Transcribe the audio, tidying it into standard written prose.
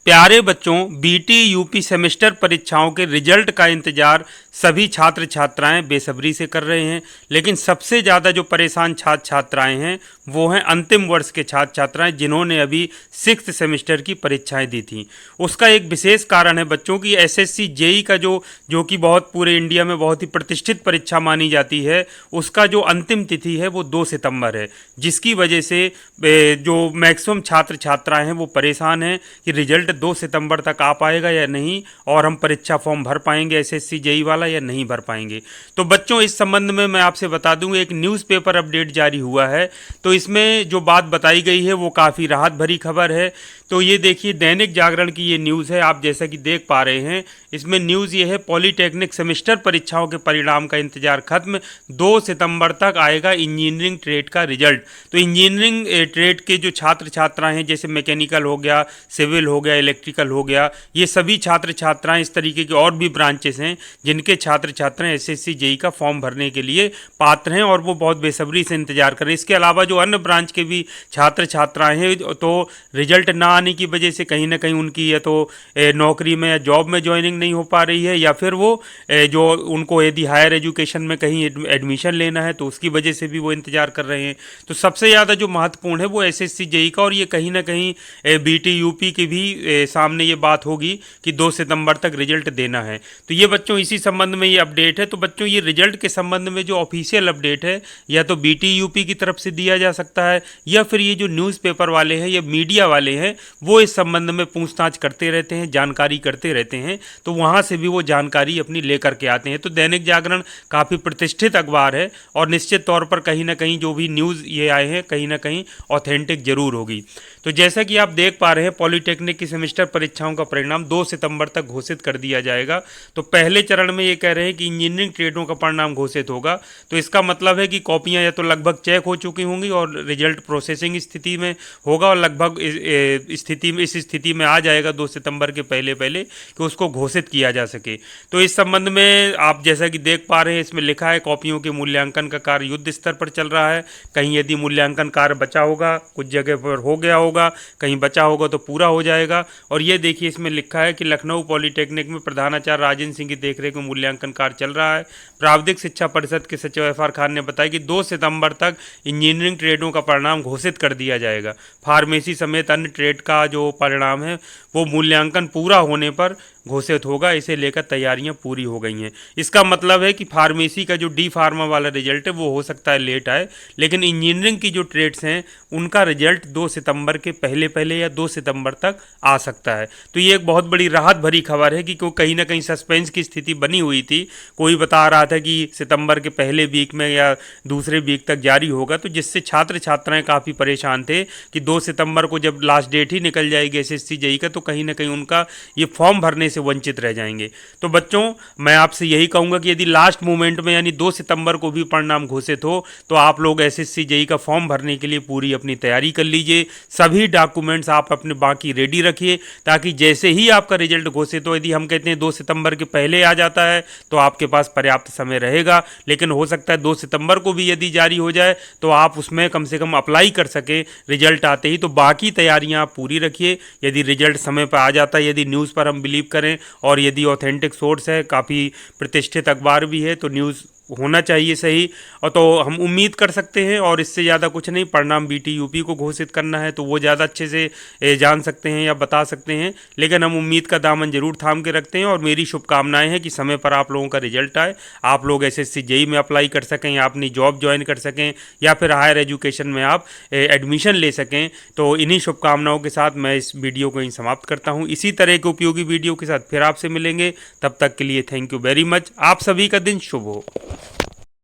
प्यारे बच्चों, BT UP semester परीक्षाओं के रिजल्ट का इंतजार सभी छात्र छात्राएं बेसब्री से कर रहे हैं। लेकिन सबसे ज़्यादा जो परेशान छात्र छात्राएं हैं वो हैं अंतिम वर्ष के छात्र छात्राएं, जिन्होंने अभी 6th सेमेस्टर की परीक्षाएं दी थी। उसका एक विशेष कारण है बच्चों की एसएससी जेई का जो कि बहुत पूरे इंडिया में बहुत ही प्रतिष्ठित परीक्षा मानी जाती है, उसका जो अंतिम तिथि है वो 2 सितंबर है, जिसकी वजह से जो मैक्सिमम छात्र छात्राएं हैं वो परेशान हैं कि रिजल्ट 2 सितंबर तक आ पाएगा या नहीं, और हम परीक्षा फॉर्म भर पाएंगे एसएससी जेई वाला या नहीं भर पाएंगे। तो बच्चों, इस संबंध में मैं आपसे बता दूं, एक न्यूज़पेपर अपडेट जारी हुआ है, तो इसमें जो बात बताई गई है वो काफ़ी राहत भरी खबर है। तो ये देखिए, दैनिक जागरण की ये न्यूज़ है, आप जैसा कि देख पा रहे हैं। इसमें न्यूज़ ये है, पॉलीटेक्निक सेमेस्टर परीक्षाओं के परिणाम का इंतजार खत्म, 2 सितंबर तक आएगा इंजीनियरिंग ट्रेड का रिजल्ट। तो इंजीनियरिंग ट्रेड के जो छात्र छात्राएं हैं, जैसे मैकेनिकल हो गया, सिविल हो गया, इलेक्ट्रिकल हो गया, ये सभी छात्र छात्राएं, इस तरीके के और भी ब्रांचेस हैं जिनके छात्र छात्राएं एसएससी जेई का फॉर्म भरने के लिए पात्र हैं और वो बहुत बेसब्री से इंतजार कर रहे हैं। इसके अलावा जो अन्य ब्रांच के भी छात्र छात्राएं हैं, तो रिजल्ट ना आने की वजह से कहीं ना कहीं उनकी या तो नौकरी में या जॉब में ज्वाइनिंग नहीं हो पा रही है, या फिर वो जो उनको यदि हायर एजुकेशन में कहीं एडमिशन लेना है तो उसकी वजह से भी वो इंतजार कर रहे हैं। तो सबसे ज़्यादा जो महत्वपूर्ण है वो एसएससी जेई का, और ये कहीं ना कहीं बीटी यूपी की भी सामने ये बात होगी कि 2 सितंबर तक रिजल्ट देना है। तो ये बच्चों, इसी संबंध में ये अपडेट है। तो बच्चों, ये रिजल्ट के संबंध में जो ऑफिशियल अपडेट है, या तो बीटी यूपी की तरफ से दिया जा सकता है, या फिर ये जो न्यूज़पेपर वाले हैं या मीडिया वाले हैं वो इस संबंध में पूछताछ करते रहते हैं, जानकारी करते रहते हैं, तो वहाँ से भी वो जानकारी अपनी लेकर के आते हैं। तो दैनिक जागरण काफ़ी प्रतिष्ठित अखबार है, और निश्चित तौर पर कहीं ना कहीं जो भी न्यूज़ ये आए हैं कहीं ना कहीं ऑथेंटिक जरूर होगी। तो जैसा कि आप देख पा रहे हैं, पॉलीटेक्निक की सेमेस्टर परीक्षाओं का परिणाम 2 सितंबर तक घोषित कर दिया जाएगा। तो पहले चरण में ये कह रहे हैं कि इंजीनियरिंग ट्रेडों का परिणाम घोषित होगा। तो इसका मतलब है कि कॉपियां या तो लगभग चेक हो चुकी होंगी और रिजल्ट प्रोसेसिंग स्थिति में होगा, और लगभग इस स्थिति में आ जाएगा 2 सितंबर के पहले पहले कि उसको घोषित किया जा सके। तो इस संबंध में आप जैसा कि देख पा रहे हैं, इसमें लिखा है कॉपियों के मूल्यांकन का कार्य युद्ध स्तर पर चल रहा है। कहीं यदि मूल्यांकन कार्य बचा होगा, कुछ जगह पर हो गया होगा, कहीं बचा होगा तो पूरा हो जाएगा। और ये देखिए, इसमें लिखा है कि लखनऊ पॉलीटेक्निक में प्रधानाचार्य राजेंद्र सिंह की देखरेख में मूल्यांकन कार्य चल रहा है। प्राविधिक शिक्षा परिषद के सचिव एफआर खान ने बताया कि 2 सितंबर तक इंजीनियरिंग ट्रेडों का परिणाम घोषित कर दिया जाएगा। फार्मेसी समेत अन्य ट्रेड का जो परिणाम है वो मूल्यांकन पूरा होने पर घोषित होगा। इसे लेकर तैयारियां पूरी हो गई हैं। इसका मतलब है कि फार्मेसी का जो डी फार्मा वाला रिजल्ट है वो हो सकता है लेट आए, लेकिन इंजीनियरिंग की जो ट्रेड्स हैं उनका रिजल्ट 2 सितंबर के पहले पहले या 2 सितंबर तक आ सकता है। तो ये एक बहुत बड़ी राहत भरी खबर है कि कहीं ना कहीं सस्पेंस की स्थिति बनी हुई थी। कोई बता रहा था कि सितंबर के पहले वीक में या दूसरे वीक तक जारी होगा, तो जिससे छात्र छात्राएं काफ़ी परेशान थे कि 2 सितंबर को जब लास्ट डेट ही निकल जाएगी एसएससी जेई का, तो कहीं ना कहीं उनका ये फॉर्म भरने से वंचित रह जाएंगे। तो बच्चों, मैं आपसे यही कहूंगा कि यदि लास्ट मोमेंट में यानी 2 सितंबर को भी परिणाम घोषित हो तो आप लोग एसएससी जेई का फॉर्म भरने के लिए पूरी अपनी तैयारी कर लीजिए। सभी डॉक्यूमेंट्स आप अपने बाकी रेडी रखिए, ताकि जैसे ही आपका रिजल्ट घोषित हो, यदि हम कहते हैं 2 सितंबर के पहले आ जाता है तो आपके पास पर्याप्त समय रहेगा, लेकिन हो सकता है 2 सितंबर को भी यदि जारी हो जाए तो आप उसमें कम से कम अप्लाई कर सके रिजल्ट आते ही। तो बाकी तैयारियां आप पूरी रखिए। यदि रिजल्ट समय पर आ जाता है, यदि न्यूज़ पर हम बिलीव करें और यदि ऑथेंटिक सोर्स है, काफ़ी प्रतिष्ठित अखबार भी है, तो न्यूज़ होना चाहिए सही, और तो हम उम्मीद कर सकते हैं। और इससे ज़्यादा कुछ नहीं, परिणाम बीटी यूपी को घोषित करना है तो वो ज़्यादा अच्छे से जान सकते हैं या बता सकते हैं, लेकिन हम उम्मीद का दामन जरूर थाम के रखते हैं। और मेरी शुभकामनाएं हैं कि समय पर आप लोगों का रिजल्ट आए, आप लोग एसएससी जेई में अप्लाई कर सकें, या अपनी जॉब ज्वाइन कर सकें, या फिर हायर एजुकेशन में आप एडमिशन ले सकें। तो इन्हीं शुभकामनाओं के साथ मैं इस वीडियो को यहीं समाप्त करता हूँ। इसी तरह के उपयोगी वीडियो के साथ फिर आपसे मिलेंगे। तब तक के लिए थैंक यू वेरी मच। आप सभी का दिन शुभ हो।